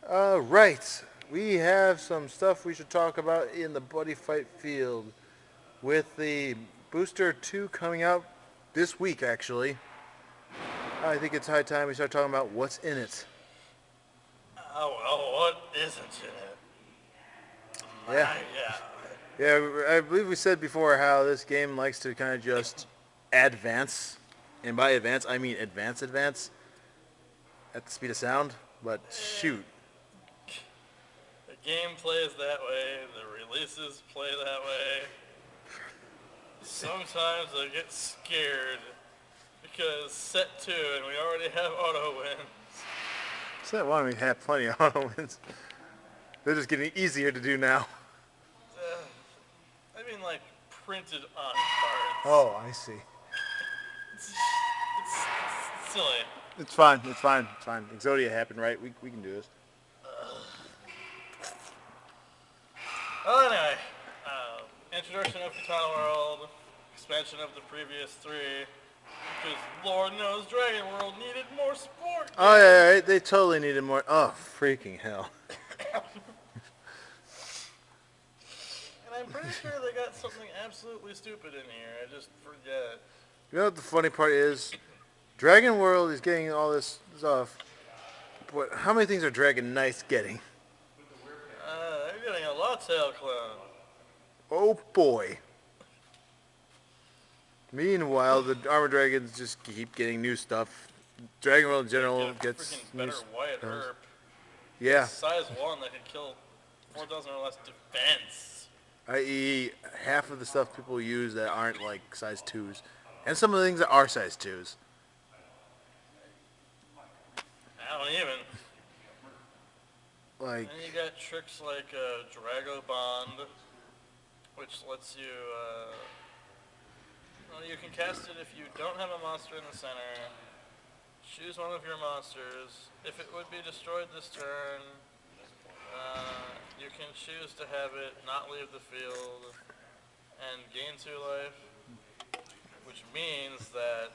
Right. We have some stuff we should talk about in the Buddyfight field. With the Booster 2 coming out this week, actually, I think it's high time we start talking about what's in it. Oh, well, what isn't in it? Yeah. Yeah. Yeah, I believe we said before how this game likes to kind of just advance. And by advance, I mean advance at the speed of sound. But shoot. The game plays that way, the releases play that way. Sometimes I get scared because set 2 and we already have auto wins. So why we have plenty of auto wins. They're just getting easier to do now. I mean, like, printed on cards. Oh, I see. It's silly. It's fine. It's fine. It's fine. Exodia happened, right? We can do this. Well, anyway, introduction of Katana World, expansion of the previous 3, because Lord knows Dragon World needed more sport. Oh, yeah, they totally needed more. Oh, freaking hell. And I'm pretty sure they got something absolutely stupid in here. I just forget. You know what the funny part is? Dragon World is getting all this stuff, but how many things are Dragon Knights getting? They're getting a Lawtail clone. Oh boy. Meanwhile, the Armor Dragons just keep getting new stuff. Dragon World in general gets freaking better Wyatt Earp. Yeah, Size 1 that can kill 4,000 or less defense. i.e. half of the stuff people use that aren't like size 2s. And some of the things that are size 2s. I don't even. Like, And you got tricks like Drago Bond, which lets you, well, you can cast it if you don't have a monster in the center. Choose one of your monsters. If it would be destroyed this turn, you can choose to have it not leave the field and gain 2 life, which means that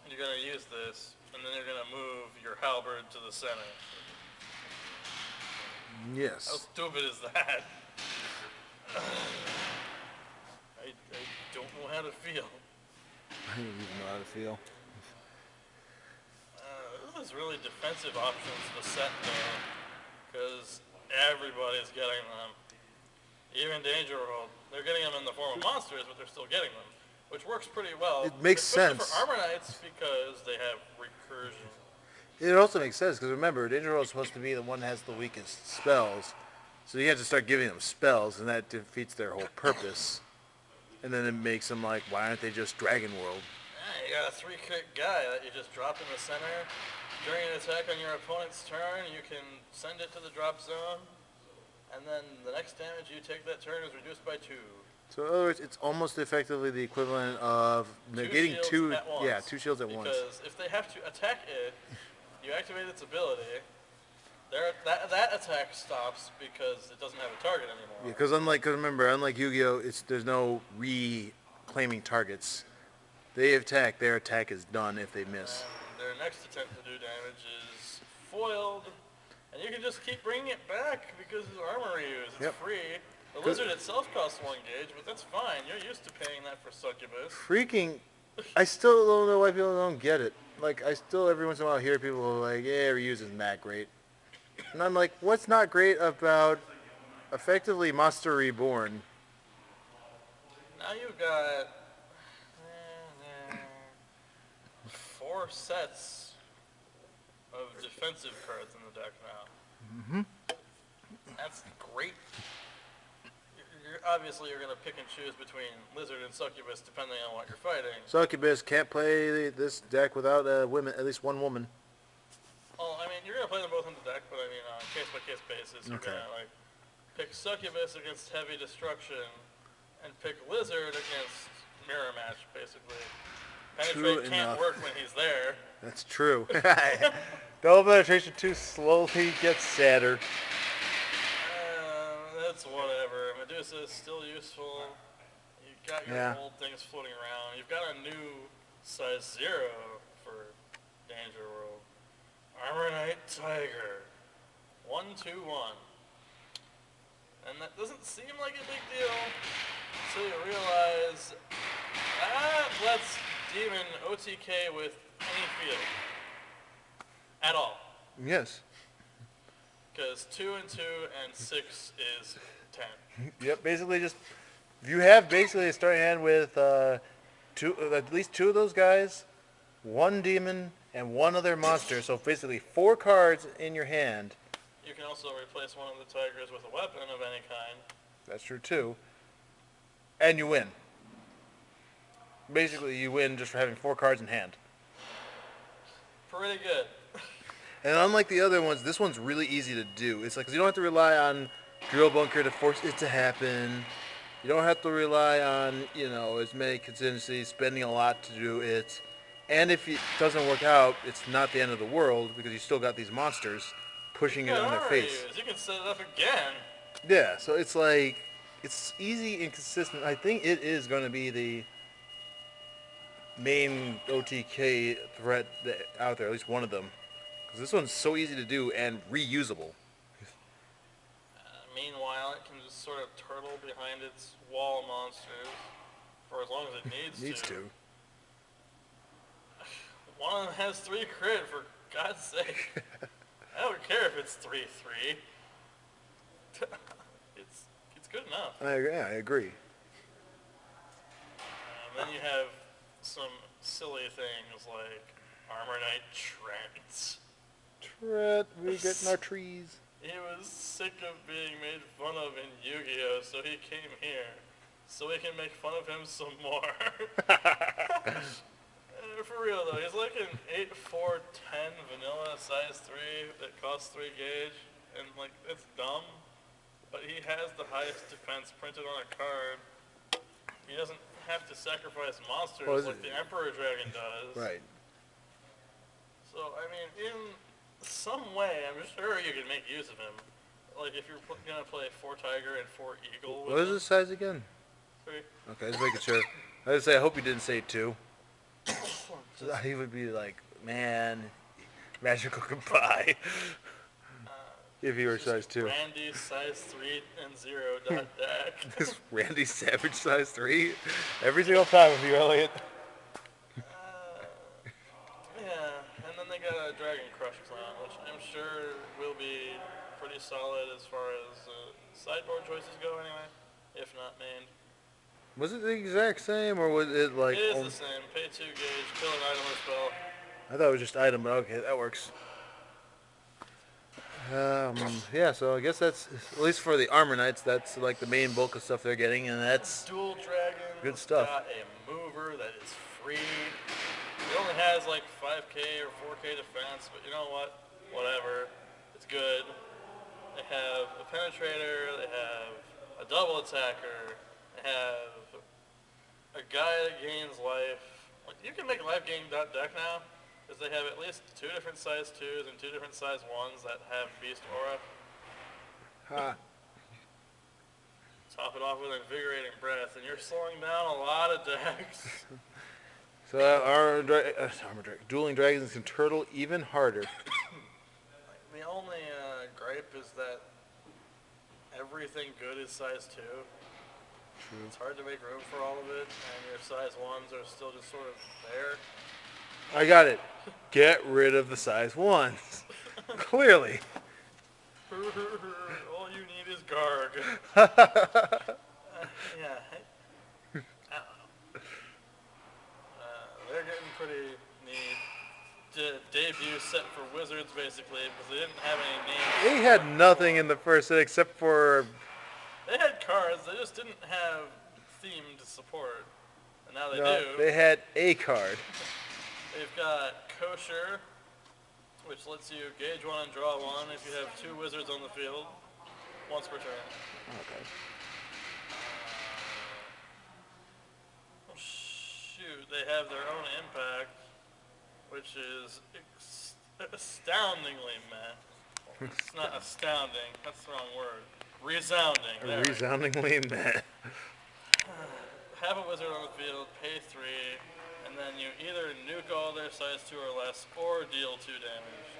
you're going to use this, and then you're going to move your halberd to the center. yes. How stupid is that? I don't know how to feel. I don't even know how to feel. This is really defensive options to set there, because everybody's getting them. Even Danger World, they're getting them in the form of monsters, but they're still getting them, which works pretty well. It makes especially sense. for Armor Knights because they have recursion. It also makes sense because remember, Danger World is supposed to be the one that has the weakest spells. So you have to start giving them spells, and that defeats their whole purpose. And then it makes them like, why aren't they just Dragon World? Yeah, you got a 3-crit guy that you just drop in the center. During an attack on your opponent's turn, you can send it to the drop zone, and then the next damage you take that turn is reduced by 2. So in other words, it's almost effectively the equivalent of negating shields at once. Yeah, 2 shields at once. Because if they have to attack it, you activate its ability. That attack stops because it doesn't have a target anymore. Yeah, because remember, unlike Yu-Gi-Oh, there's no reclaiming targets. They attack, their attack is done if they miss. And their next attempt to do damage is foiled, and you can just keep bringing it back because it's armor reuse. It's free. The lizard itself costs 1 gauge, but that's fine. You're used to paying that for Succubus. Freaking, I still don't know why people don't get it. Like, I still every once in a while hear people like, yeah, reuse is not great. And I'm like, what's not great about effectively Monster Reborn? Now you've got 4 sets of defensive cards in the deck now. That's great. Obviously, you're going to pick and choose between Lizard and Succubus depending on what you're fighting. Succubus can't play this deck without at least one woman. Well, I mean, you're going to play them both in the deck, but I mean, on a case-by-case basis, you're going to, like, pick Succubus against Heavy Destruction and pick Lizard against Mirror Match, basically. Penetrate can't work when he's there. That's true. Double Penetration 2 slowly gets sadder. That's whatever. Medusa is still useful. You've got your old things floating around. You've got a new size 0 for Danger World. Armor Knight Tiger. 1, 2, 1. And that doesn't seem like a big deal until you realize that lets Demon OTK with any field. At all. Yes. Because 2 and 2 and 6 is 10. Yep, basically just, if you have basically a starting hand with at least 2 of those guys, 1 demon, and 1 other monster, so basically 4 cards in your hand. You can also replace one of the tigers with a weapon of any kind. That's true too. And you win. Basically, you win just for having 4 cards in hand. Pretty good. And unlike the other ones, this one's really easy to do. It's like, 'cause you don't have to rely on Drill Bunker to force it to happen. You don't have to rely on, as many contingencies, spending a lot to do it. And if it doesn't work out, it's not the end of the world because you still got these monsters pushing it on their face. You can set it up again. Yeah, so it's like, it's easy and consistent. I think it is going to be the main OTK threat out there, at least one of them. Because this one's so easy to do and reusable. Meanwhile, it can just sort of turtle behind its wall of monsters for as long as it needs to. One of them has 3 crit, for God's sake. I don't care if it's 3/3. It's good enough. I agree. Then you have some silly things like Armor Knight Trent. We getting our trees. He was sick of being made fun of in Yu-Gi-Oh, so he came here. So we can make fun of him some more. For real though, he's like an 8/4/10 vanilla size 3 that costs 3 gauge, and like, it's dumb, but he has the highest defense printed on a card. He doesn't have to sacrifice monsters like the Emperor Dragon does. Right. So, I mean, in some way, I'm sure you can make use of him. Like, if you're going to play 4 Tiger and 4 Eagle with What is his size again? 3. Okay, just making sure. I was say, I hope you didn't say 2. So he would be like, man, magical goodbye. If he were size 2. Randy size 3 and 0 deck. This Randy Savage size 3? Every single time with you, Elliot. Yeah, and then they got a Dragon Crush clan, which I'm sure will be pretty solid as far as sideboard choices go anyway, if not main. Was it the exact same, or was it like... It is the same. Pay 2 gauge, kill an item or spell. I thought it was just item, but okay, that works. Yeah, so I guess that's, at least for the Armor Knights, that's like the main bulk of stuff they're getting, and that's Dual Dragon. good stuff. Got a mover that is free. It only has like 5k or 4k defense, but you know what? Whatever. It's good. They have a penetrator, they have a double attacker, they have a guy that gains life. Like, you can make a life gain deck now, because they have at least 2 different size 2s and 2 different size 1s that have Beast Aura. Top it off with Invigorating Breath, and you're slowing down a lot of decks. So Dueling Dragons can turtle even harder. The only gripe is that everything good is size 2. True. It's hard to make room for all of it, and your size 1s are still just sort of there. I got it. Get rid of the size 1s. Clearly. All you need is Garg. Yeah. I don't know. They're getting pretty neat. Debut set for Wizards, basically, because they didn't have any names. They had nothing in the first set except for... They had cards, they just didn't have theme to support. And now they do. They had a card. They've got Kosher, which lets you gauge 1 and draw 1 if you have 2 wizards on the field, once per turn. Okay. Shoot, they have their own impact, which is astoundingly meh. It's not astounding, that's the wrong word. Resounding. Resoundingly meh. Have a wizard on the field, pay 3, and then you either nuke all their size 2 or less, or deal 2 damage.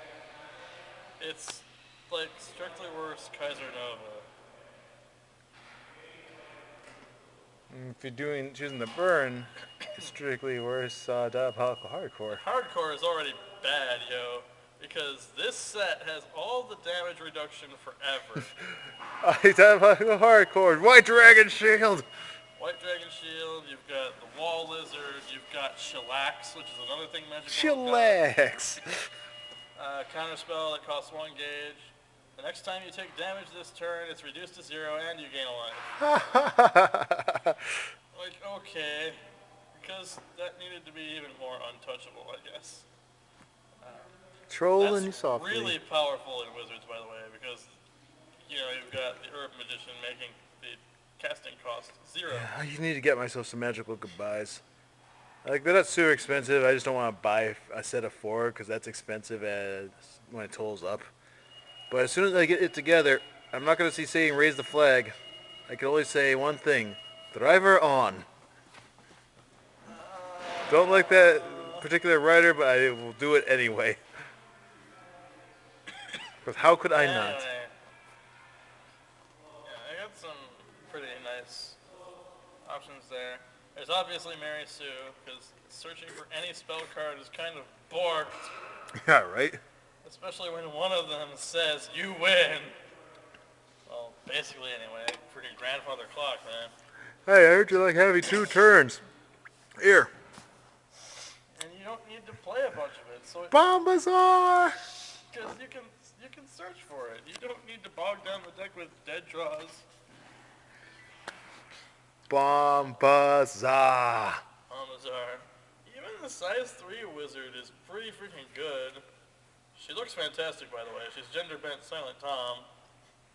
It's like strictly worse Kaiser Nova. If you're choosing the burn, it's strictly worse Diabolical Hardcore. Hardcore is already bad, yo, because this set has all the damage reduction forever. Diabolical Hardcore, White Dragon Shield! White Dragon Shield, you've got the Wall Lizard, you've got Shellax, which is another thing magical. Shellax! Counterspell that costs 1 gauge. The next time you take damage this turn, it's reduced to 0 and you gain a life. Like, okay. Because that needed to be even more untouchable, I guess. Trolling you softly. Really powerful in Wizards, by the way, because, you know, you've got the Herb Magician making the casting cost 0. Yeah, I need to get myself some magical goodbyes. Like, they're not super expensive. I just don't want to buy a set of 4 because that's expensive when it totals up. But as soon as I get it together, I'm not going to see saying raise the flag. I can only say one thing. Thriver on. Don't like that particular writer, but I will do it anyway. Because how could I not? Yeah, I got some pretty nice options there. There's obviously Mary Sue, because searching for any spell card is kind of borked. Yeah, right? Especially when one of them says, you win. Well, basically anyway. Freaking grandfather clock, man. Hey, I heard you like having 2 turns. Here. And you don't need to play a bunch of it, so Bombazar! because you can search for it. You don't need to bog down the deck with dead draws. Bombazar. Amazar. Even the size 3 wizard is pretty freaking good. She looks fantastic, by the way. She's gender bent Silent Tom.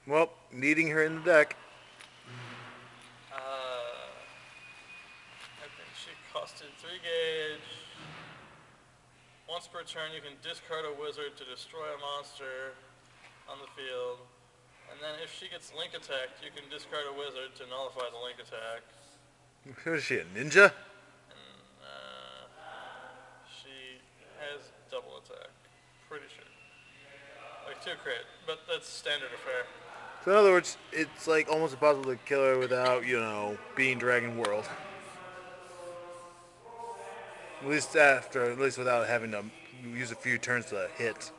Well, needing her in the deck. I think she costed 3 gauge. Once per turn, you can discard a wizard to destroy a monster on the field. And then if she gets link attacked, you can discard a wizard to nullify the link attack. Who is she, a ninja? She has double attack. Pretty sure. Like 2 crit, but that's standard affair. So in other words, it's like almost impossible to kill her without, being Dragon World. At least without having to use a few turns to hit.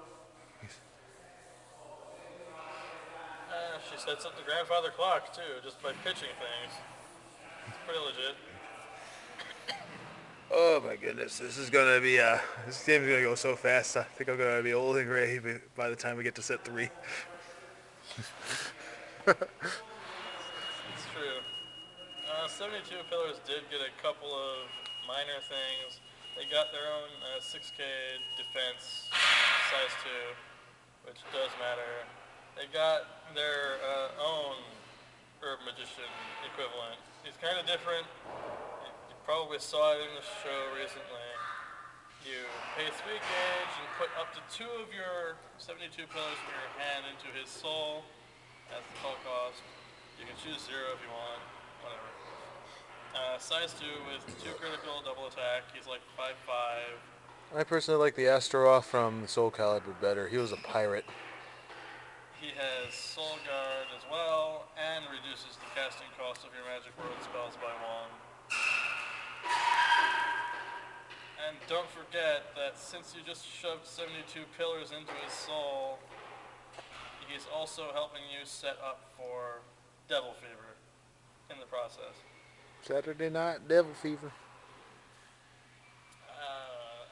She sets up the grandfather clock too, just by pitching things. It's pretty legit. Oh my goodness, this is gonna be this game's gonna go so fast. I think I'm gonna be old and gray by the time we get to set 3. It's true. 72 Pillars did get a couple of minor things. They got their own 6K defense, size 2, which does matter. They got their own Herb Magician equivalent. He's kind of different. You probably saw it in the show recently. You pay 3 gauge and put up to 2 of your 72 pillars from your hand into his soul. That's the call cost. You can choose 0 if you want. Whatever. Size 2 with 2 critical, double attack. He's like 5'5". I personally like the Astaroth from Soul Calibur better. He was a pirate. He has Soul Guard as well, and reduces the casting cost of your Magic World spells by 1. And don't forget that since you just shoved 72 pillars into his soul, he's also helping you set up for Devil Fever in the process. Saturday Night Devil Fever.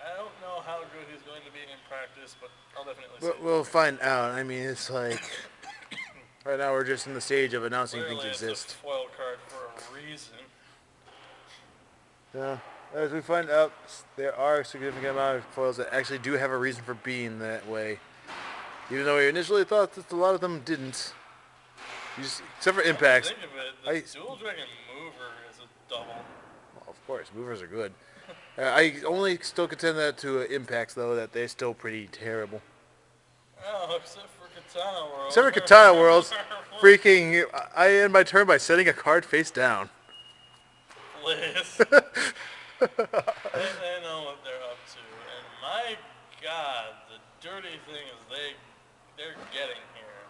I don't know how good he's going to be in practice, but I'll definitely see. We'll find out. I mean, it's like right now we're just in the stage of announcing Clearly things it's exist. a foil card for a reason. Yeah. As we find out, there are a significant amount of foils that actually do have a reason for being that way. Even though we initially thought that a lot of them didn't. Except for impacts. Think of it, the Dual Dragon Mover is a double. Well, of course, movers are good. I only still contend that to impacts, though, that they're still pretty terrible. Oh, except for Katana World. Except for Katana Worlds, freaking, I end my turn by setting a card face down. Please. They know what they're up to, and my God, the dirty things they're getting here.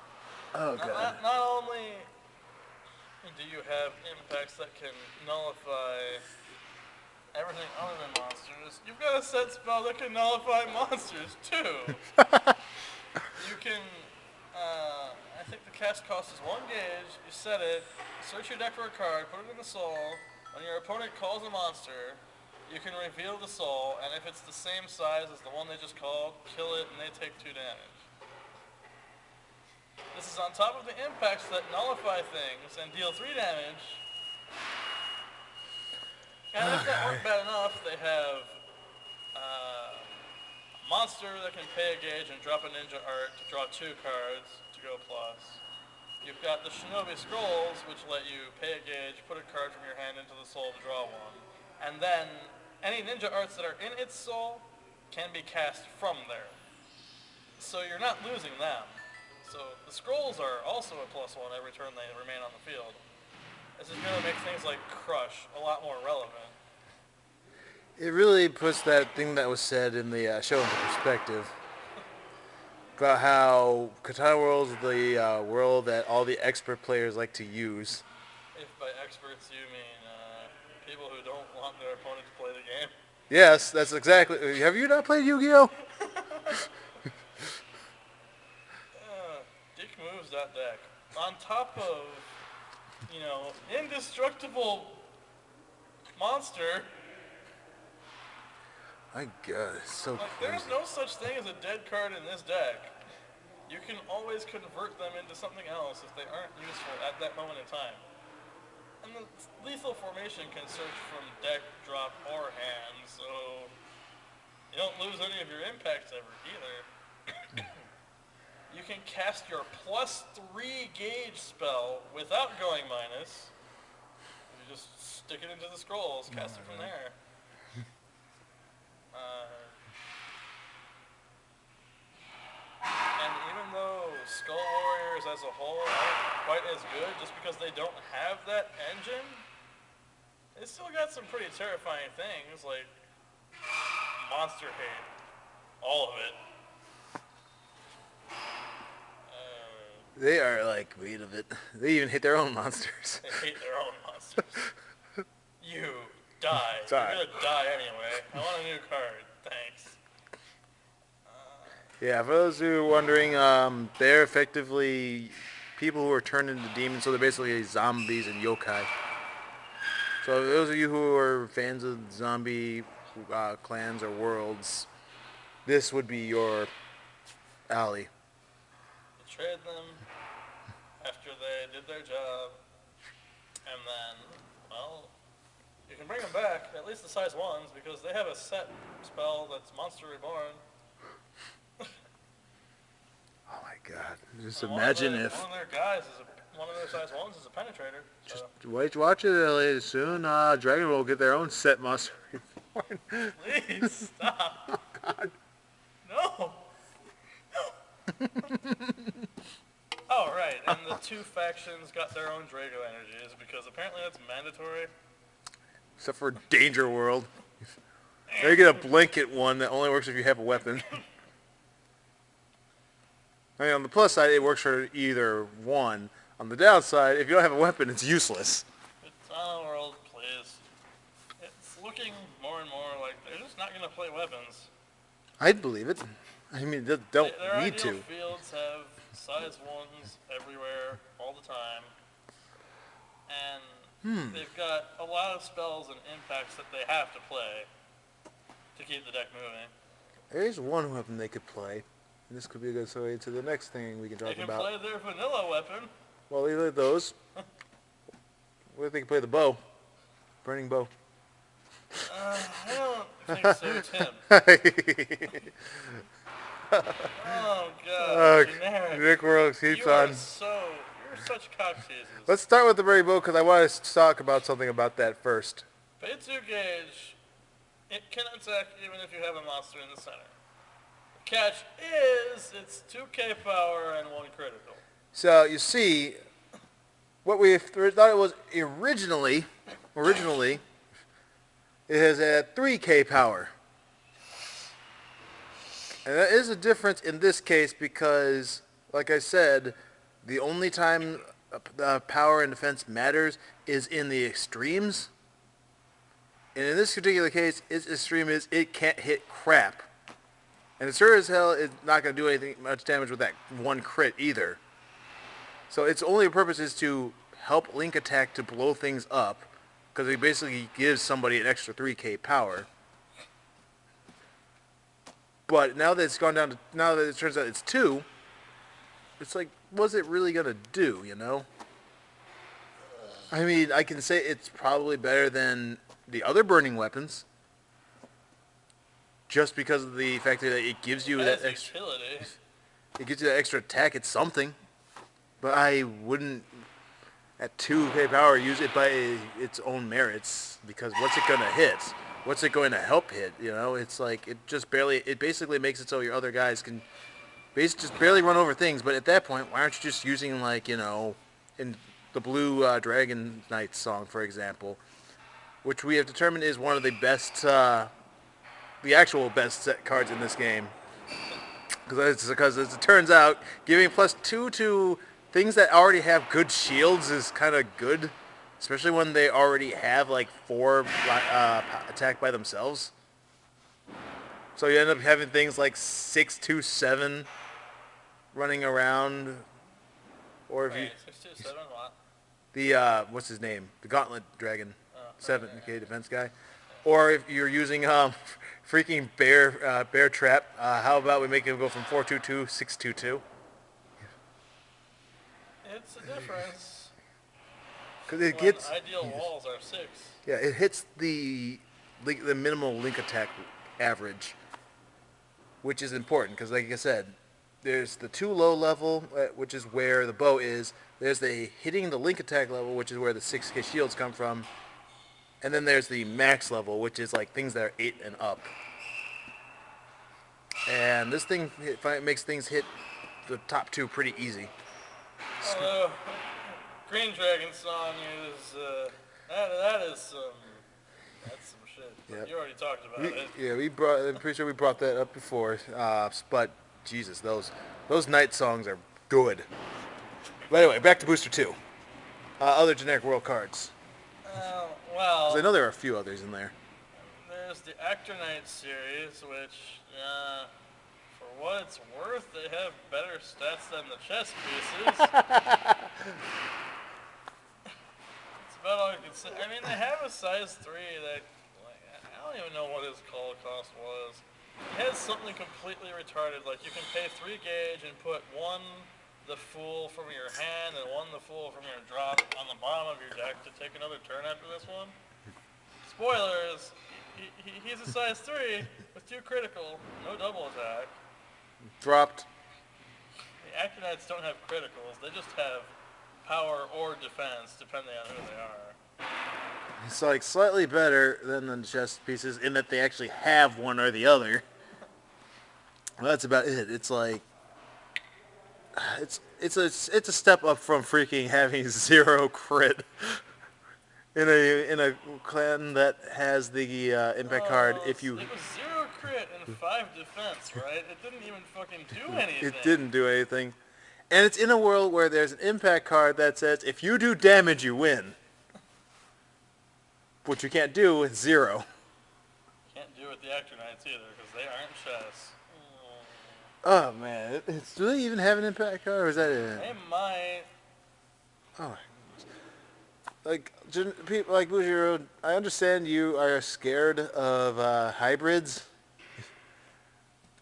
Oh, God. Not only do you have impacts that can nullify everything other than monsters, you've got a set spell that can nullify monsters too. You can, I think the cast cost is 1 gauge, you set it, search your deck for a card, put it in the soul, when your opponent calls a monster, you can reveal the soul, and if it's the same size as the one they just called, kill it and they take 2 damage. This is on top of the impacts that nullify things and deal 3 damage. And if that weren't bad enough, they have a monster that can pay a gauge and drop a ninja art to draw 2 cards to go plus. You've got the Shinobi Scrolls, which let you pay a gauge, put a card from your hand into the soul to draw 1. And then any ninja arts that are in its soul can be cast from there. So you're not losing them. So the scrolls are also a +1 every turn they remain on the field. This is going to make things like Crush a lot more relevant. It really puts that thing that was said in the show into perspective about how Katana World is the world that all the expert players like to use. If by experts you mean people who don't want their opponent to play the game. Yes, that's exactly. Have you not played Yu-Gi-Oh? Dick moves that deck. On top of, indestructible monster. My God, it's so crazy. There's no such thing as a dead card in this deck. You can always convert them into something else if they aren't useful at that moment in time. And the lethal formation can search from deck, drop, or hand, so you don't lose any of your impacts ever either. You can cast your +3 gauge spell without going minus. You just stick it into the scrolls, cast it from there. And even though Skull Warriors as a whole aren't quite as good just because they don't have that engine, they still got some pretty terrifying things like monster hate. All of it. They are like made of it. They even hate their own monsters. They hate their own monsters. You die. Die. You're gonna die anyway. I want a new card. Thanks. Yeah, for those who are wondering, they're effectively people who are turned into demons, so they're basically zombies and yokai. So those of you who are fans of zombie clans or worlds, this would be your alley. You trade them after they did their job, and then, well, you can bring them back, at least the size 1s, because they have a set spell that's Monster Reborn. Oh my God! Just And imagine one of if. one of their guys is one of their size 1s is a penetrator. So. Just watch it, Elliot. Soon, Dragon will get their own set monster. Please stop. Oh God! No. No. Oh right, and the 2 factions got their own Drago energies because apparently that's mandatory. Except for Danger World. They get a blanket one that only works if you have a weapon. I mean, on the plus side, it works for either one. On the downside, if you don't have a weapon, it's useless. Katana World, please. It's looking more and more like they're just not going to play weapons. I'd believe it. I mean, they don't Their need ideal to. fields have size 1s everywhere, all the time. And they've got a lot of spells and impacts that they have to play to keep the deck moving. There's one weapon they could play. And this could be a good segue to the next thing we can talk They can about. play their vanilla weapon. Well, they like those. What if they can play the bow? Burning bow. I don't think so, Tim. Oh, God. Generic. Nick World keeps You are on. you're such cock teasers. Let's start with the burning bow because I want to talk about something about that first. Pay 2 gauge. It can attack even if you have a monster in the center. The catch is it's 2k power and 1 critical. So you see, what we thought it was originally, it has a 3k power. And that is a difference in this case because, like I said, The only time power and defense matters is in the extremes. And in this particular case, its extreme is it can't hit crap. And it sure as hell is not going to do anything much damage with that one crit either. So its only purpose is to help Link attack to blow things up. Because it basically gives somebody an extra 3k power. But now that it's gone down to, now that it turns out it's 2, it's like, what's it really going to do, you know? I mean, I can say it's probably better than the other burning weapons. Just because of the fact that it gives you that extra... utility. It gives you that extra attack, it's something. But I wouldn't, at 2k power, use it by its own merits. Because what's it going to hit? What's it going to help hit? You know, it's like, it basically makes it so your other guys can just barely run over things. But at that point, why aren't you just using, like, you know, in the Blue Dragon Knight song, for example, which we have determined is one of the best, the actual best set cards in this game. Because as it turns out, giving +2 to things that already have good shields is kind of good. Especially when they already have like 4 attack by themselves. So you end up having things like 627 running around. Or if Wait, 627 what? The, what's his name? The Gauntlet Dragon. 7k defense guy. Or if you're using freaking bear trap, how about we make him go from 422 622? It's a difference. Because it gets ideal walls are 6. Yeah, it hits the minimal Link attack average, which is important because, like I said, there's the 2 low level, which is where the bow is. There's the hitting the Link attack level, which is where the 6k shields come from. And then there's the max level, which is like things that are 8 and up. And this thing makes things hit the top 2 pretty easy. Although, Green Dragon song is, that's some shit. Yep. You already talked about it. Yeah, I'm pretty sure we brought that up before. But, Jesus, those night songs are good. But anyway, back to Booster 2. Other generic world cards. Well, 'cause I know there are a few others in there. There's the Actronite series, which, for what it's worth, they have better stats than the chess pieces. It's about all I can say. I mean, they have a size 3 that, like, I don't even know what his call cost was. It has something completely retarded, like you can pay 3 gauge and put 1 the Fool from your hand and 1 the Fool from your drop on the bottom of your deck to take another turn after this one. Spoilers, he's a size 3 with 2 critical, no double attack. Dropped. The Actonites don't have criticals, they just have power or defense, depending on who they are. It's like slightly better than the chess pieces in that they actually have one or the other. Well, that's about it. It's like it's a step up from freaking having 0 crit in a clan that has the impact card. If you it was 0 crit and 5 defense, right? It didn't even fucking do anything. It didn't do anything, and it's in a world where there's an impact card that says if you do damage, you win. Which you can't do with 0. Can't do with the Actonites either because they aren't chess. Oh man, do they even have an impact card, or is that it? They might. Oh, like people like Bujiro, I understand you are scared of hybrids,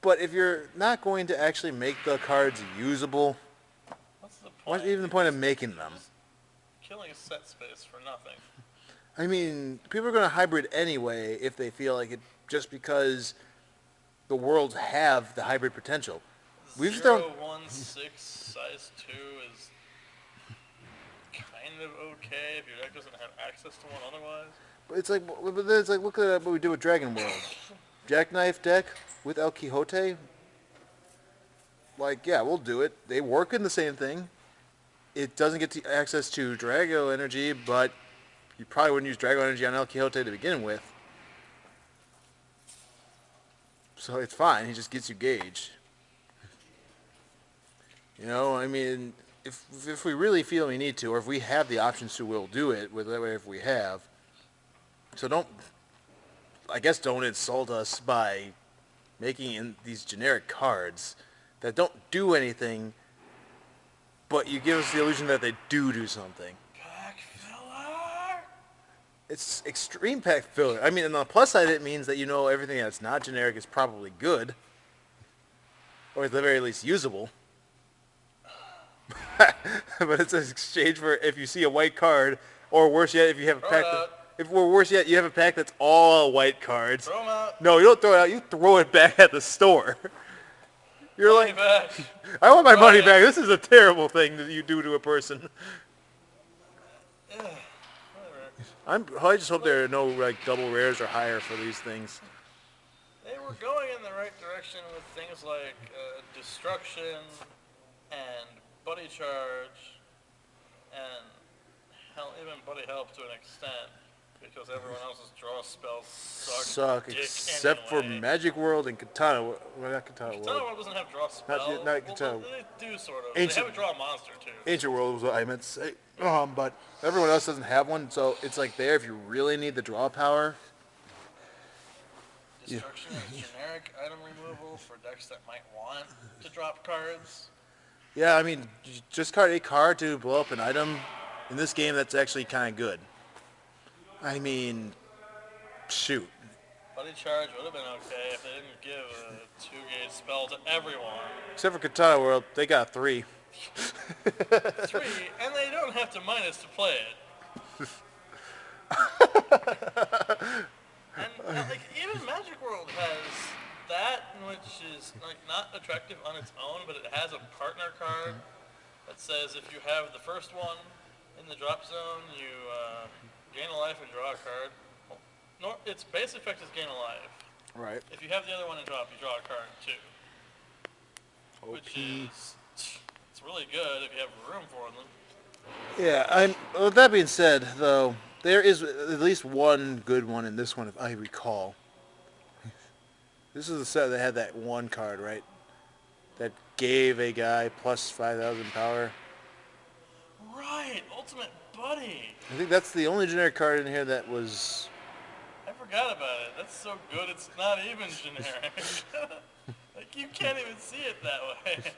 but if you're not going to actually make the cards usable, What's the point? what's even the point of making them? Killing set space for nothing. I mean, people are going to hybrid anyway if they feel like it, just because the worlds have the hybrid potential. We've 016 size 2 is kind of okay if your deck doesn't have access to one otherwise. But it's like look at what we did with Dragon World. Jackknife deck with El Quixote. Like, yeah, we'll do it. They work in the same thing. It doesn't get access to Drago energy, but you probably wouldn't use Drago energy on El Quixote to begin with. So it's fine. He just gets you gauge. You know, I mean, if we really feel we need to, or if we have the options to, we'll do it. With that way, if we have. So don't insult us by making these generic cards that don't do anything, but you give us the illusion that they do something. Pack filler. It's extreme pack filler. I mean, on the plus side, it means that everything that's not generic is probably good, or at the very least usable. But it's an exchange for if you see a white card, or worse yet, if you have a pack. Worse yet, you have a pack that's all white cards. Throw them out. No, you don't throw it out. You throw it back at the store. You're Money back. I want my money back. This is a terrible thing that you do to a person. Yeah, whatever. I just hope there are no double rares or higher for these things. They were going in the right direction with things like destruction and buddy charge and hell, even buddy help to an extent because everyone else's draw spells suck dick except anyway. for Magic World and Katana. Well, not Katana World. Katana World doesn't have draw spells. Not Katana. Well, they do sort of. Ancient, they have a draw monster too. Ancient World was what I meant to say. But everyone else doesn't have one, so it's like there if you really need the draw power. Destruction is generic item removal for decks that might want to drop cards. Yeah, I mean, just card a card to blow up an item in this game that's actually kind of good. I mean, shoot. Buddy charge would have been okay if they didn't give a 2-gauge spell to everyone. Except for Katana World, they got 3. 3, and they don't have to minus to play it. And even Magic World has that, which is not attractive on its own, but it has a partner card that says if you have the first one in the drop zone, you gain a life and draw a card. Well, its base effect is gain a life. Right. If you have the other one in drop, you draw a card too. Which is it's really good if you have room for them. Yeah, with that being said, though, there is at least one good one in this one, if I recall. This is the set that had that one card, right? That gave a guy plus 5,000 power. Right, Ultimate Buddy. I think that's the only generic card in here that was... I forgot about it. That's so good it's not even generic. You can't even see it that way.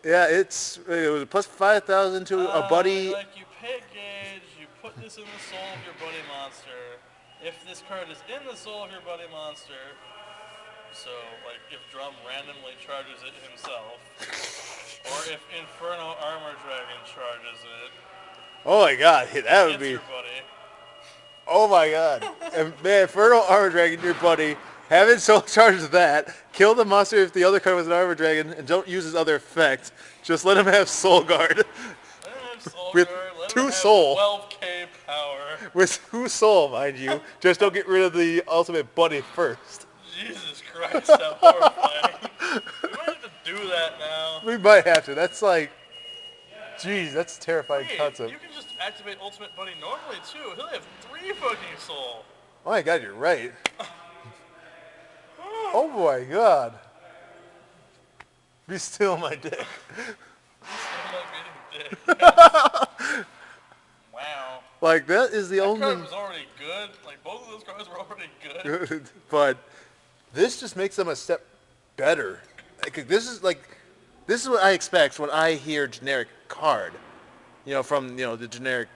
Yeah, it was a plus 5,000 to a buddy. You pay a gauge, you put this in the soul of your buddy monster. If this card is in the soul of your buddy monster, so if Drum randomly charges it himself, or if Inferno Armor Dragon charges it. Oh my god, that would be... Your buddy. Oh my god. Man, Inferno Armor Dragon, your buddy. Have it soul charge that. Kill the monster if the other card was an Armor Dragon, and don't use his other effect. Just let him have Soul Guard. Let him have Soul With Guard. Let 2 him have soul. 12k power. With 2 soul, mind you. Just don't get rid of the ultimate buddy first. Jesus Christ, how horrifying. We might have to do that now. We might have to. That's jeez, that's a terrifying concept. You can just activate Ultimate Buddy normally too. He'll have 3 fucking soul. Oh my god, you're right. Oh my god. Be still my dick. Wow. That is the only... That card was already good. Both of those cards were already good. But this just makes them a step better. This is what I expect when I hear generic card. From, the generic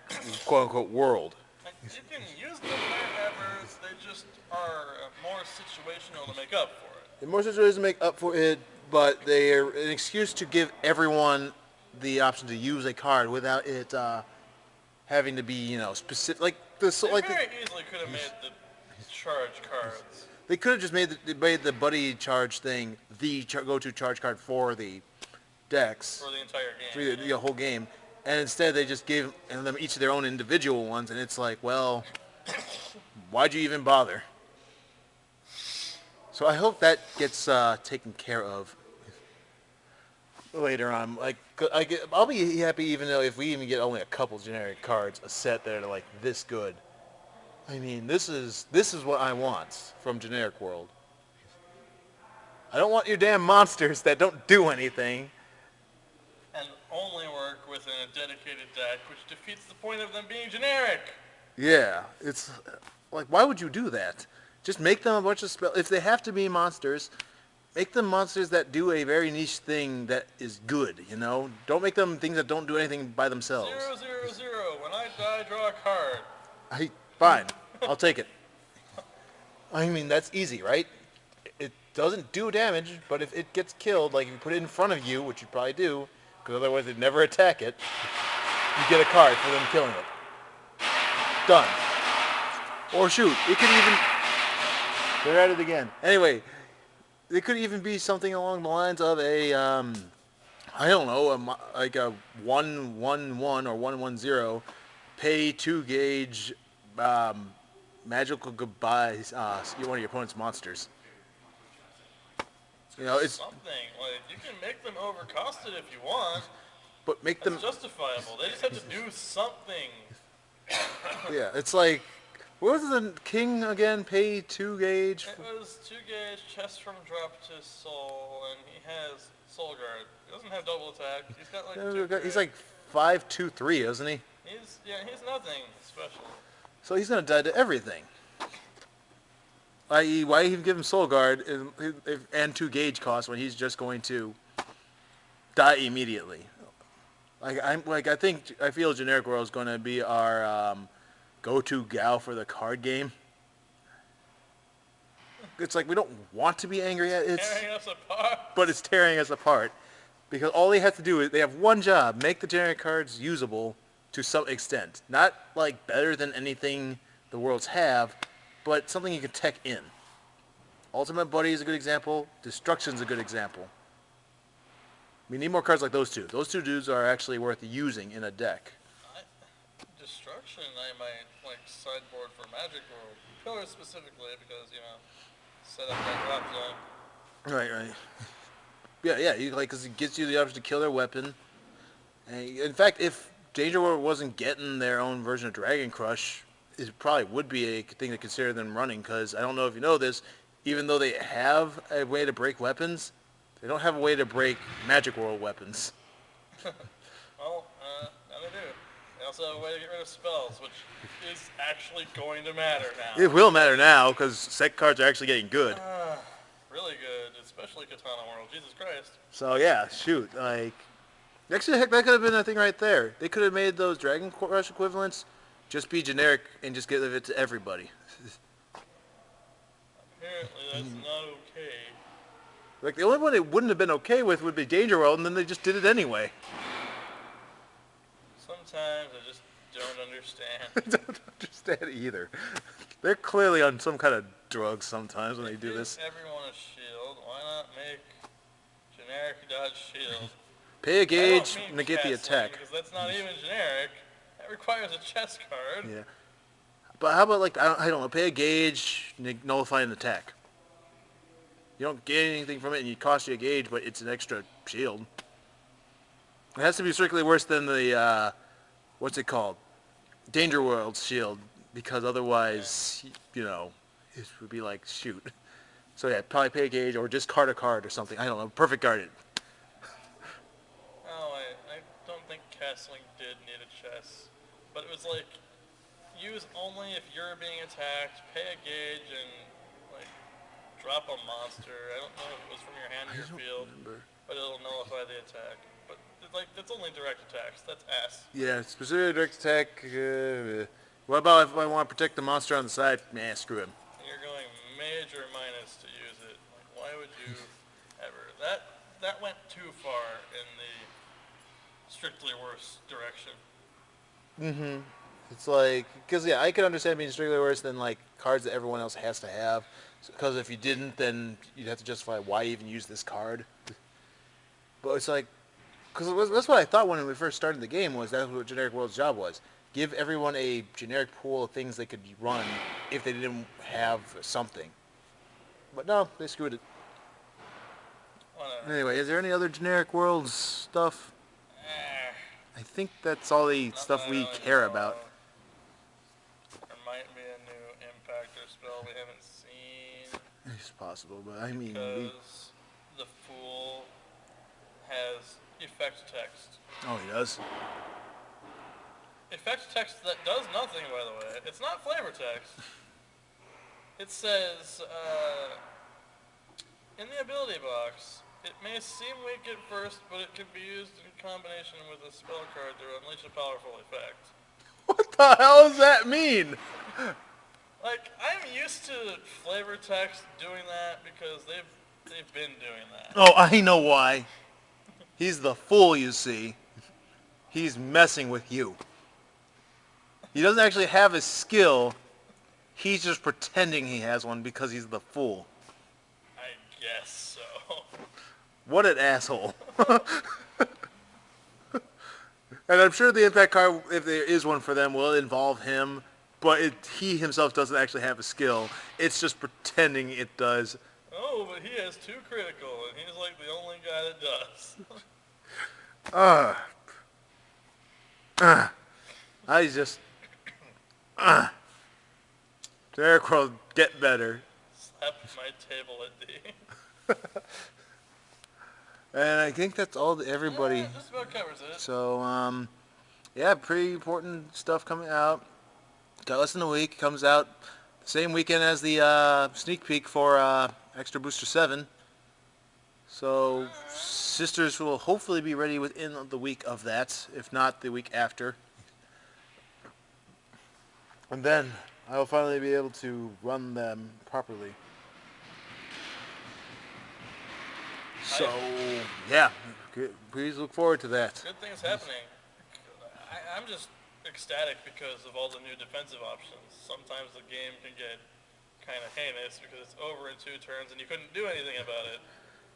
quote-unquote world. You can use them wherever. They just are more situational to make up for it. They're more situations to make up for it, but they're an excuse to give everyone the option to use a card without it having to be, specific. They very easily could have made the charge cards. They could have just made the buddy charge thing the go-to charge card for the decks. For the entire game. For the whole game. And instead they just gave them each of their own individual ones, and it's well, why'd you even bother? So I hope that gets taken care of later on. I'll be happy even though if we even get only a couple generic cards, a set that are this good. I mean, this is what I want from Generic World. I don't want your damn monsters that don't do anything. And only work within a dedicated deck, which defeats the point of them being generic. Yeah, it's like, why would you do that? Just make them a bunch of spells. If they have to be monsters, make them monsters that do a very niche thing that is good, you know? Don't make them things that don't do anything by themselves. 0, 0, 0. When I die, draw a card. Fine, I'll take it. I mean, that's easy, right? It doesn't do damage, but if it gets killed, like if you put it in front of you, which you probably do, because otherwise they'd never attack it, you get a card for them killing it. Done. Or shoot, it could even... They're at it again. Anyway, it could even be something along the lines of a, I don't know, like a 1/1/1 or 1/1/0, pay 2 gauge, magical goodbyes, one of your opponent's monsters. You know, it's something. Like, you can make them overcosted if you want. But make That's them justifiable. They just have to do something. Yeah, it's like, what was the king again? Pay 2 gauge? It was 2 gauge, chest from drop to soul, and he has soul guard. He doesn't have double attack. He's got like He's like 5/2/3, isn't he? He's nothing special. So he's gonna die to everything. I.e., why even give him soul guard and 2 gauge cost when he's just going to die immediately? I feel Generic World is going to be our go-to gal for the card game. It's like we don't want to be angry at it, Tearing us apart. but it's tearing us apart because all they have to do is they have one job: make the generic cards usable to some extent. Not like better than anything the worlds have, but something you can tech in. Ultimate Buddy is a good example. Destruction's a good example. We need more cards like those two. Those two dudes are actually worth using in a deck. Destruction, I might like sideboard for Magic World. Pillars specifically because, set up that drop zone. Right. Yeah. Because it gives you the option to kill their weapon. And in fact, if Danger World wasn't getting their own version of Dragon Crush, it probably would be a thing to consider them running. Because I don't know if you know this, even though they have a way to break weapons, they don't have a way to break Magic World weapons. Well, now they do. They also have a way to get rid of spells, which is actually going to matter now. It will matter now, because sec cards are actually getting good. Really good, especially Katana World. Jesus Christ. So yeah, shoot. Actually, heck, that could have been a thing right there. They could have made those Dragon Crush equivalents just be generic and just give it to everybody. Apparently that's not okay. Like, the only one it wouldn't have been okay with would be Danger World, and then they just did it anyway. Sometimes I just don't understand. I don't understand either. They're clearly on some kind of drugs sometimes when they do this. Everyone a shield. Why not make generic dodge shield? Pay a gauge, negate the attack. Because that's not even generic. That requires a chest card. Yeah. But how about, like, I don't know, pay a gauge, nullify an attack. You don't get anything from it, and it costs you a gauge, but it's an extra shield. It has to be strictly worse than the, what's it called? Danger World's shield, because otherwise, it would be like, shoot. So yeah, probably pay a gauge, or discard a card or something. I don't know, perfect guarded. Oh, I don't think Castling did need a chest. But it was like, use only if you're being attacked, pay a gauge, and, like, drop a monster. I don't know if it was from your hand or your field, but it'll nullify the attack. But, like, that's only direct attacks. That's ass. Yeah, specifically direct attack. What about if I want to protect the monster on the side? Nah, screw him. You're going major minus to use it. Like, why would you ever? That went too far in the strictly worse direction. Mm-hmm. It's like, because yeah, I could understand being strictly worse than like cards that everyone else has to have. Because if you didn't, then you'd have to justify why even use this card. But it's like, because that's what I thought when we first started the game, was that's what Generic World's job was. Give everyone a generic pool of things they could run if they didn't have something. But no, they screwed it. Whatever. Anyway, is there any other Generic Worlds stuff? I think that's all the stuff we care about. There might be a new impactor spell we haven't seen. It's possible, but I mean... Because the Fool has... effect text. Oh, he does? Effect text that does nothing, by the way. It's not flavor text. It says, in the ability box, it may seem weak at first, but it can be used in combination with a spell card to unleash a powerful effect. What the hell does that mean? Like, I'm used to flavor text doing that because they've been doing that. Oh, I know why. He's the fool, you see. He's messing with you. He doesn't actually have a skill. He's just pretending he has one because he's the fool. I guess so. What an asshole. And I'm sure the impact card, if there is one for them, will involve him, but he himself doesn't actually have a skill. It's just pretending it does. Oh, but he has 2 critical, and he's like the only guy that does. I just... Derek will get better. Slap my table at D. And I think that's all everybody. Yeah, just about covers it. So, yeah, pretty important stuff coming out. Got less than a week. Comes out the same weekend as the sneak peek for Extra Booster 7. So, Sisters will hopefully be ready within the week of that, if not the week after. And then I will finally be able to run them properly. So, yeah, please look forward to that. Good things happening. I'm just ecstatic because of all the new defensive options. Sometimes the game can get kind of heinous because it's over in 2 turns and you couldn't do anything about it.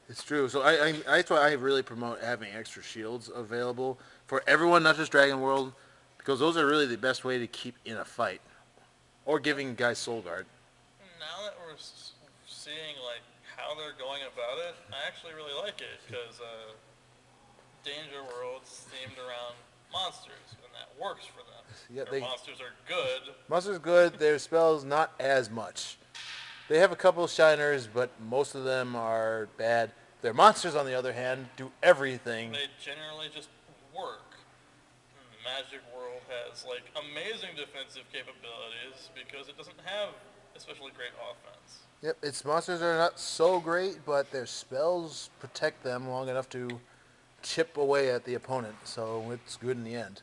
It's true. So that's why I really promote having extra shields available for everyone, not just Dragon World, because those are really the best way to keep in a fight. Or giving guys Soul Guard. Now that we're seeing like how they're going about it, I actually really like it because Danger World's themed around monsters, and that works for them. Yeah, Their monsters are good. Monsters good. Their spells not as much. They have a couple of shiners, but most of them are bad. Their monsters, on the other hand, do everything. They generally just work. Magic World has like amazing defensive capabilities because it doesn't have especially great offense. Yep, its monsters are not so great, but their spells protect them long enough to chip away at the opponent, so it's good in the end.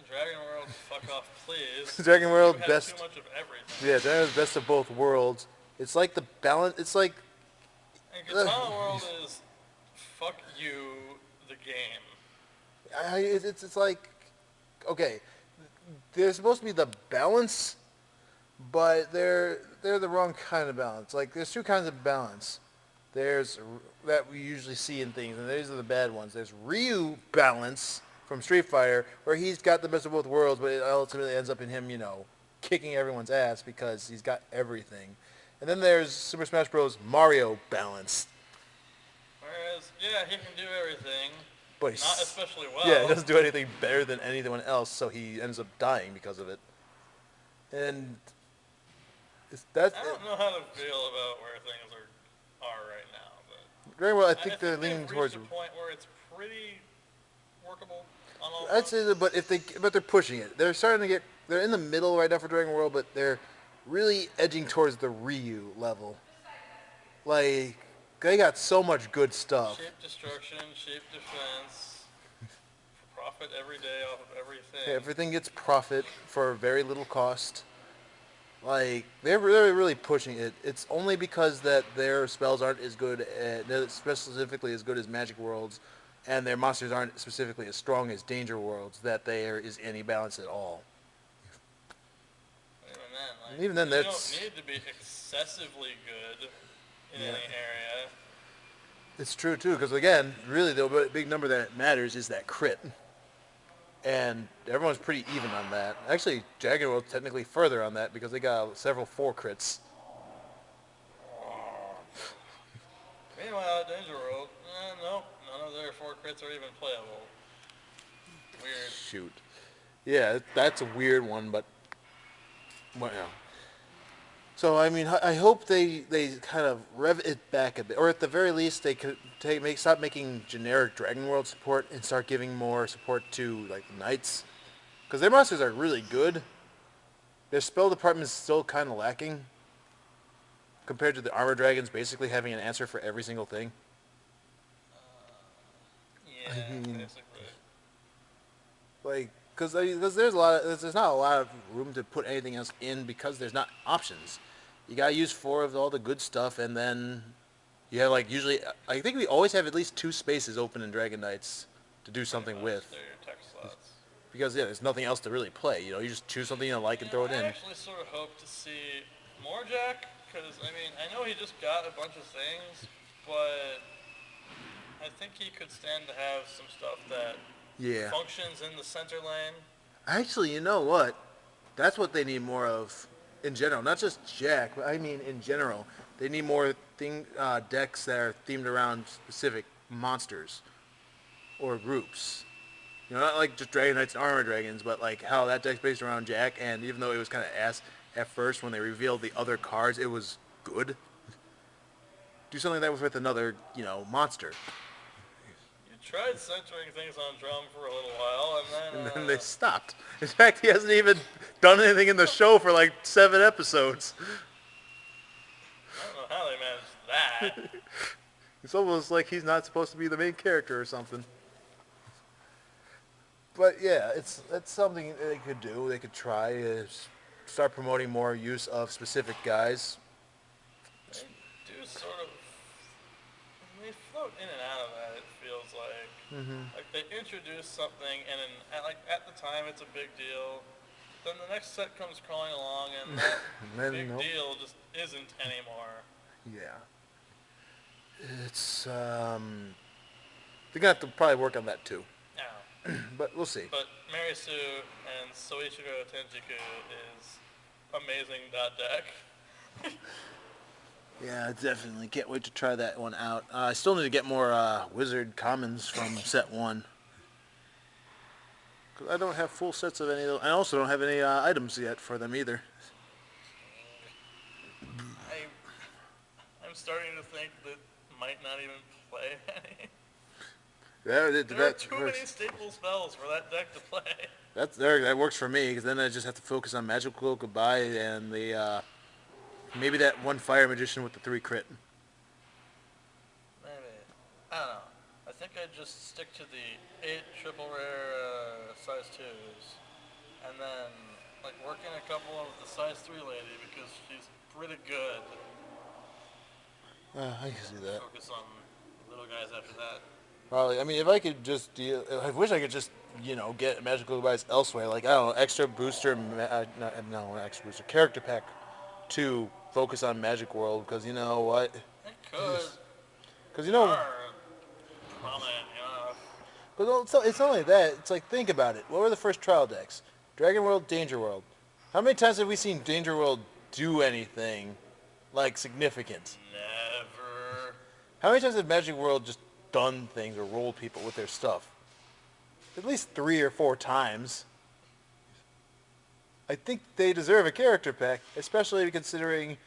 Dragon World, fuck off, please. Dragon World, you have best. too much of everything. Yeah, Dragon World's best of both worlds. It's like the balance. It's like. And Katana World is fuck you, the game. It's like, okay, they're supposed to be the balance, but they're the wrong kind of balance. Like, there's 2 kinds of balance. There's that we usually see in things, and these are the bad ones. There's Ryu balance from Street Fighter, where he's got the best of both worlds, but it ultimately ends up in him, kicking everyone's ass because he's got everything. And then there's Super Smash Bros. Mario balance. Whereas, yeah, he can do everything. But not especially well. Yeah, he doesn't do anything better than anyone else, so he ends up dying because of it. And I don't know how to feel about where things are right now, but very well. I think they're leaning towards a point where it's pretty workable on all I'd say that, but they're pushing it. They're starting to they're in the middle right now for Dragon World, but they're really edging towards the Ryu level. Like, they got so much good stuff. Shape destruction, shape defense, profit every day off of everything. Everything gets profit for very little cost. Like, they're really pushing it. It's only because that their spells aren't as good, specifically as good as Magic World's, and their monsters aren't specifically as strong as Danger World's, that there is any balance at all. Even then, you don't need to be excessively good in any area. It's true, too, because, again, really the big number that matters is that crit. And everyone's pretty even on that. Actually, Dragon World's technically further on that because they got several 4 crits. Meanwhile, at Danger World, nope, none of their 4 crits are even playable. Weird. Shoot. Yeah, that's a weird one, but... Well, So I mean, I hope they kind of rev it back a bit, or at the very least they could stop making generic Dragon World support and start giving more support to like the Knights, because their monsters are really good. Their spell department is still kind of lacking compared to the Armor Dragons basically having an answer for every single thing. Yeah, I mean, basically. like, because there's a lot of, there's not a lot of room to put anything else in because there's not options. You gotta use 4 of all the good stuff, and then you have like usually, I think we always have at least 2 spaces open in Dragon Knights to do Pretty something much. with. They're your tech slots. Because yeah, there's nothing else to really play. You just choose something you like and throw it I in. actually sort of hope to see more Jack, because, I mean, I know he just got a bunch of things, but I think he could stand to have some stuff that Yeah. functions in the center lane. Actually, you know what? That's what they need more of in general. Not just Jack, but I mean in general. They need more decks that are themed around specific monsters or groups. Not like just Dragon Knights and Armor Dragons, but like how that deck's based around Jack, and even though it was kind of ass at first when they revealed the other cards, it was good. Do something like that with another, monster. You tried centering things on Drum for a little while, and And then, then they stopped. In fact, he hasn't even done anything in the show for like 7 episodes. I don't know how they managed that. It's almost like he's not supposed to be the main character or something. But yeah, that's something they could do. They could try is start promoting more use of specific guys. They do sort of, they float in and out of that, it feels like. Like they introduce something, and at the time it's a big deal. Then the next set comes crawling along, and that Then big nope. deal just isn't anymore. Yeah, it's they're gonna have to probably work on that too. Now, But we'll see. but Mary Sue and Soichiro Tenjiku is amazing deck. Yeah, definitely can't wait to try that one out. I still need to get more wizard commons from set 1. Cause I don't have full sets of any of those. I also don't have any items yet for them either. I'm starting to think that might not even play any. That, There are too many staple spells for that deck to play. that works for me because then I just have to focus on magical goodbye and the maybe that one fire magician with the 3 crit. Maybe. I don't know. I think I'd just stick to the 8 triple rare size 2s. And then, like, work in a couple of the size 3 lady because she's pretty good. I can see that. Focus on little guys after that. Probably. I mean, if I could just I wish I could just get magical goodbyes elsewhere. Like I don't know, extra booster. No, not extra booster. Character pack to focus on Magic World because you know what? It could. Because Are prominent enough. But it's not only that. It's like think about it. What were the first trial decks? Dragon World, Danger World. How many times have we seen Danger World do anything like significant? Never. How many times have Magic World just done things or rolled people with their stuff? At least 3 or 4 times. I think they deserve a character pack, especially considering,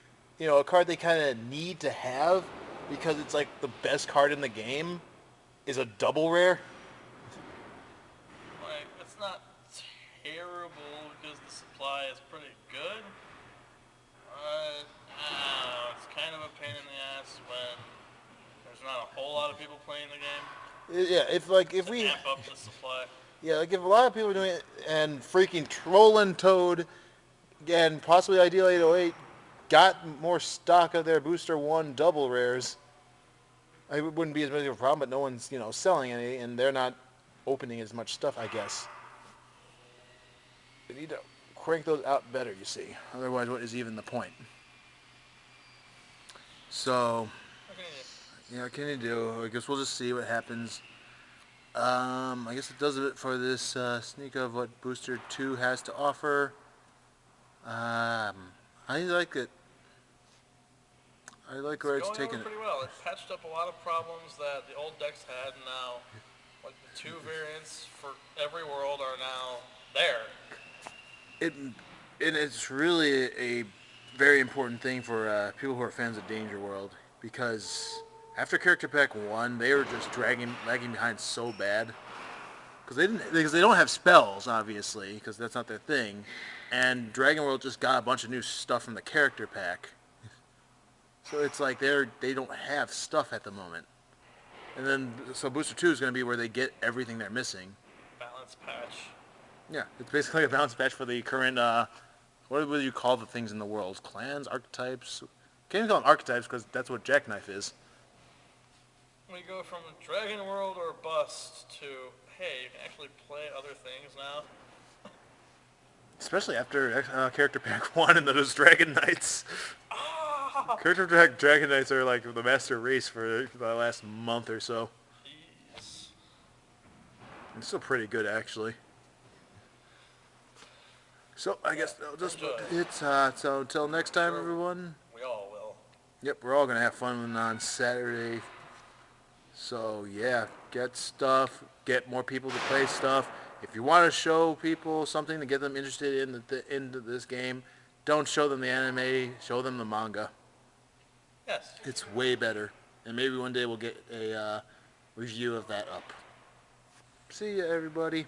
a card they kind of need to have because it's like the best card in the game is a double rare. Like, it's not terrible because the supply is pretty good. But, I don't know, it's kind of a pain in the ass when there's not a whole lot of people playing the game. Yeah, if we Amp up the supply. yeah, like if a lot of people are doing it and freaking Trollin Toad and possibly Ideal 808 got more stock of their Booster 1 double rares, it wouldn't be as much of a problem, but no one's, selling any, and they're not opening as much stuff, I guess. They need to crank those out better, you see. Otherwise, what is even the point? So, what can you do? I guess we'll just see what happens. I guess it does it for this sneak of what Booster 2 has to offer. I like it. I like where it's taken it. Pretty well. It patched up a lot of problems that the old decks had, and now, like the 2 variants for every world are now there. And it's really very important thing for people who are fans of Danger World, because after Character Pack 1, they were just lagging behind so bad. Because they don't have spells, obviously, because that's not their thing. And Dragon World just got a bunch of new stuff from the Character Pack. So it's like they don't have stuff at the moment. And then, so Booster 2 is going to be where they get everything they're missing. Balance patch. Yeah, it's basically a balance patch for the current, what would you call the things in the world? Clans? Archetypes? Can't even call them archetypes because that's what Jackknife is. We go from Dragon World or Bust to, hey, you can actually play other things now. Especially after Character Pack 1 and those Dragon Knights. Character Pack Dragon Knights are like the master race for the last month or so. Jeez. It's still pretty good, actually. So I guess so until next time, everyone. We all will. Yep, we're all gonna have fun on Saturday. So yeah, get stuff, get more people to play stuff. If you want to show people something to get them interested into this game, don't show them the anime, show them the manga. Yes. It's way better, and maybe one day we'll get a review of that up. See ya, everybody.